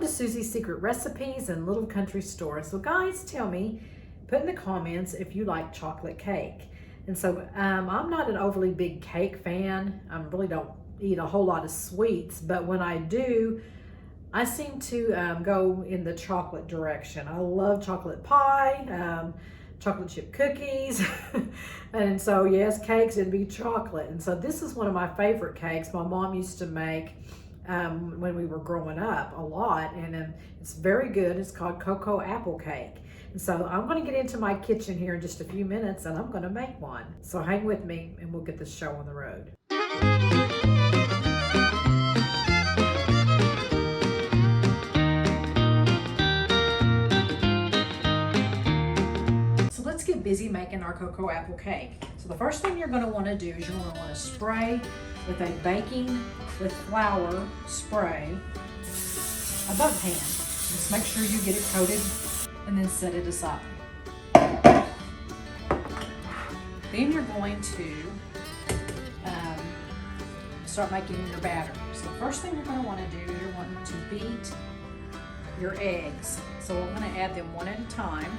to Susie's Secret Recipes and Little Country Store. So guys, tell me, put in the comments if you like chocolate cake. And so I'm not an overly big cake fan. I really don't eat a whole lot of sweets, but when I do, I seem to go in the chocolate direction. I love chocolate pie, chocolate chip cookies, and so yes, cakes, it'd be chocolate. And so this is one of my favorite cakes my mom used to make when we were growing up a lot, and it's very good. It's called cocoa apple cake. And so I'm going to get into my kitchen here in just a few minutes, and I'm going to make one. So hang with me, and we'll get this show on the road. So let's get busy making our cocoa apple cake. So the first thing you're going to want to do is you're going to want to spray with a baking with flour spray above pan. Just make sure you get it coated and then set it aside. Then you're going to start making your batter. So the first thing you're going to want to do, you're wanting to beat your eggs. So we're going to add them one at a time.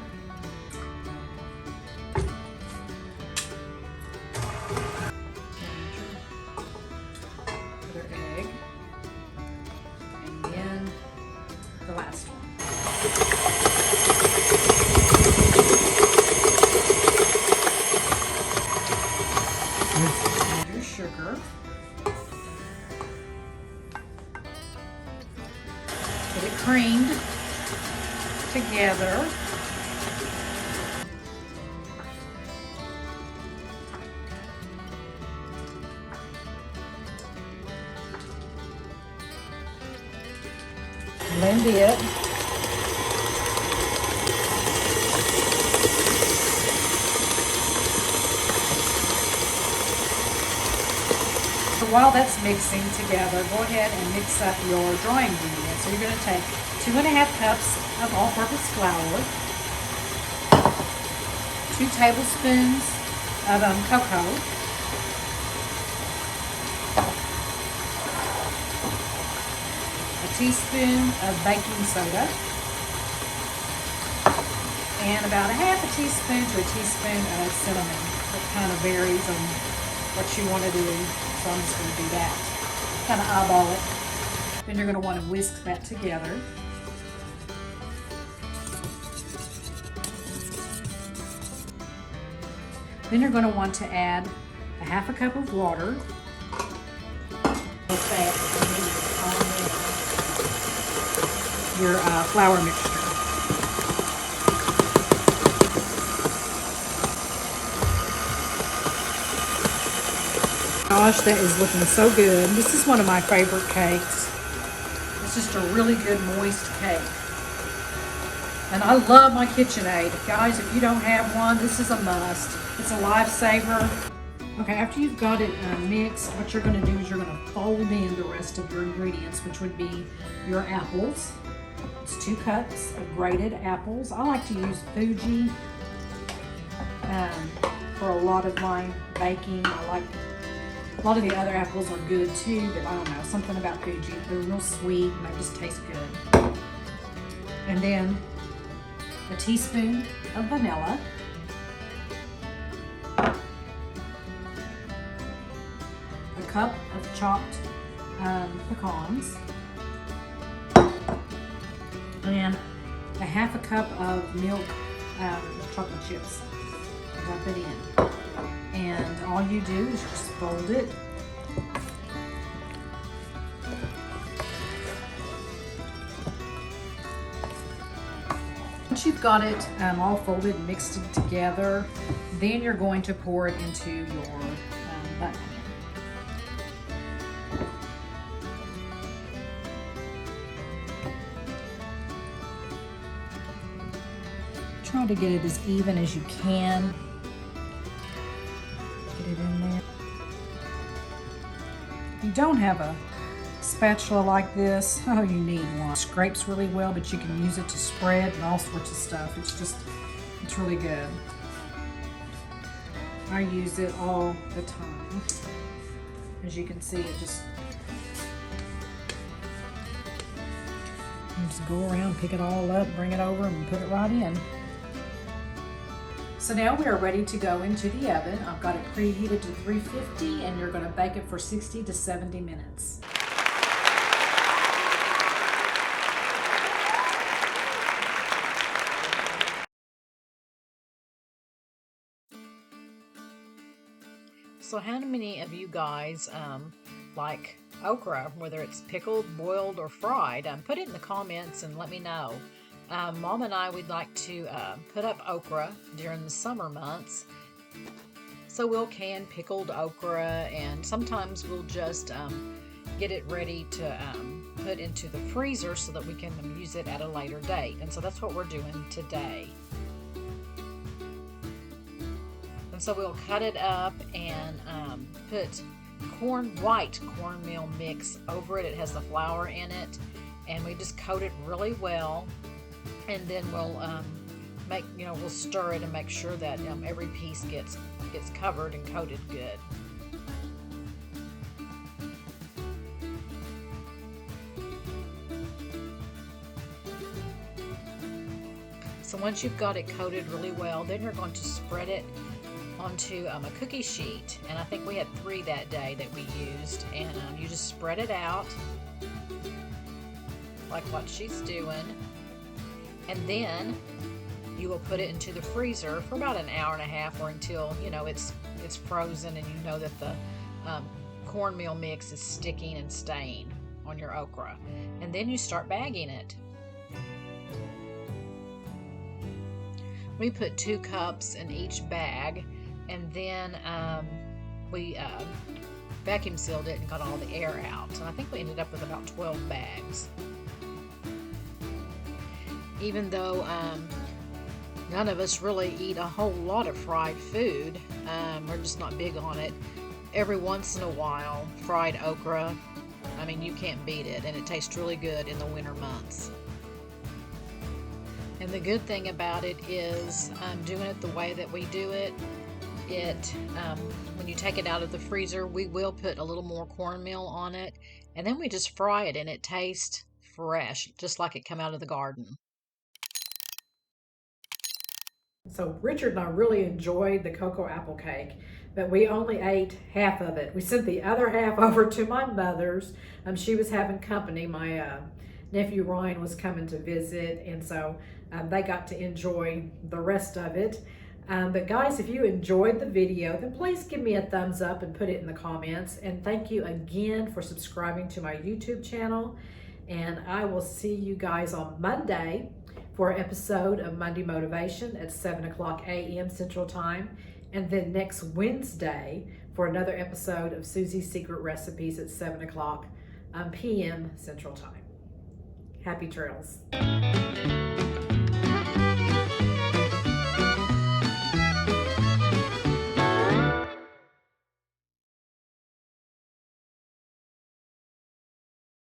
Another egg, and then the last one. Add your sugar. Get it creamed together. Blend it. So while that's mixing together, go ahead and mix up your dry ingredients. So you're going to take 2½ cups of all-purpose flour, 2 tablespoons of cocoa, a teaspoon of baking soda, and about ½ teaspoon to a teaspoon of cinnamon. It kind of varies on what you want to do, so I'm just going to do that. Kind of eyeball it. Then you're going to want to whisk that together. Then you're going to want to add a ½ cup of water. Your flour mixture. Gosh, that is looking so good. This is one of my favorite cakes. It's just a really good moist cake. And I love my KitchenAid. Guys, if you don't have one, this is a must. It's a lifesaver. Okay, after you've got it mixed, what you're going to do is you're going to fold in the rest of your ingredients, which would be your apples. It's 2 cups of grated apples. I like to use Fuji for a lot of my baking. I like a lot of the other apples are good too, but I don't know, something about Fuji. They're real sweet and they just taste good. And then a teaspoon of vanilla, a cup of chopped pecans, and a ½ cup of milk chocolate chips. Drop it in. And all you do is just fold it. Once you've got it all folded and mixed it together, then you're going to pour it into your butt pan. Try to get it as even as you can. Get it in there. If you don't have a spatula like this, oh, you need one. It scrapes really well, but you can use it to spread and all sorts of stuff. It's really good. I use it all the time. As you can see, it just You just go around, pick it all up, bring it over, and put it right in. So now we are ready to go into the oven. I've got it preheated to 350, and you're going to bake it for 60 to 70 minutes. So how many of you guys like okra, whether it's pickled, boiled, or fried? Put it in the comments and let me know. Mom and I would like to put up okra during the summer months. So we'll can pickled okra, and sometimes we'll just get it ready to put into the freezer so that we can use it at a later date. And so that's what we're doing today. And so we'll cut it up and put white cornmeal mix over it. It has the flour in it, and we just coat it really well. And then we'll we'll stir it and make sure that every piece gets covered and coated good. So once you've got it coated really well, then you're going to spread it onto a cookie sheet, and I think we had 3 that day that we used, and you just spread it out like what she's doing, and then you will put it into the freezer for about an hour and a half, or until it's frozen and you know that the cornmeal mix is sticking and staying on your okra, and then you start bagging it. We put 2 cups in each bag, and then we vacuum sealed it and got all the air out. And I think we ended up with about 12 bags. Even though none of us really eat a whole lot of fried food, we're just not big on it. Every once in a while, fried okra, I mean, you can't beat it, and it tastes really good in the winter months. And the good thing about it is doing it the way that we do it, when you take it out of the freezer, we will put a little more cornmeal on it, and then we just fry it, and it tastes fresh, just like it come out of the garden. So Richard and I really enjoyed the cocoa apple cake, but we only ate half of it. We sent the other half over to my mother's. She was having company. My nephew Ryan was coming to visit, and so they got to enjoy the rest of it. But guys, if you enjoyed the video, then please give me a thumbs up and put it in the comments. And thank you again for subscribing to my YouTube channel. And I will see you guys on Monday for an episode of Monday Motivation at 7:00 a.m. Central Time. And then next Wednesday for another episode of Susie's Secret Recipes at 7:00 p.m. Central Time. Happy trails.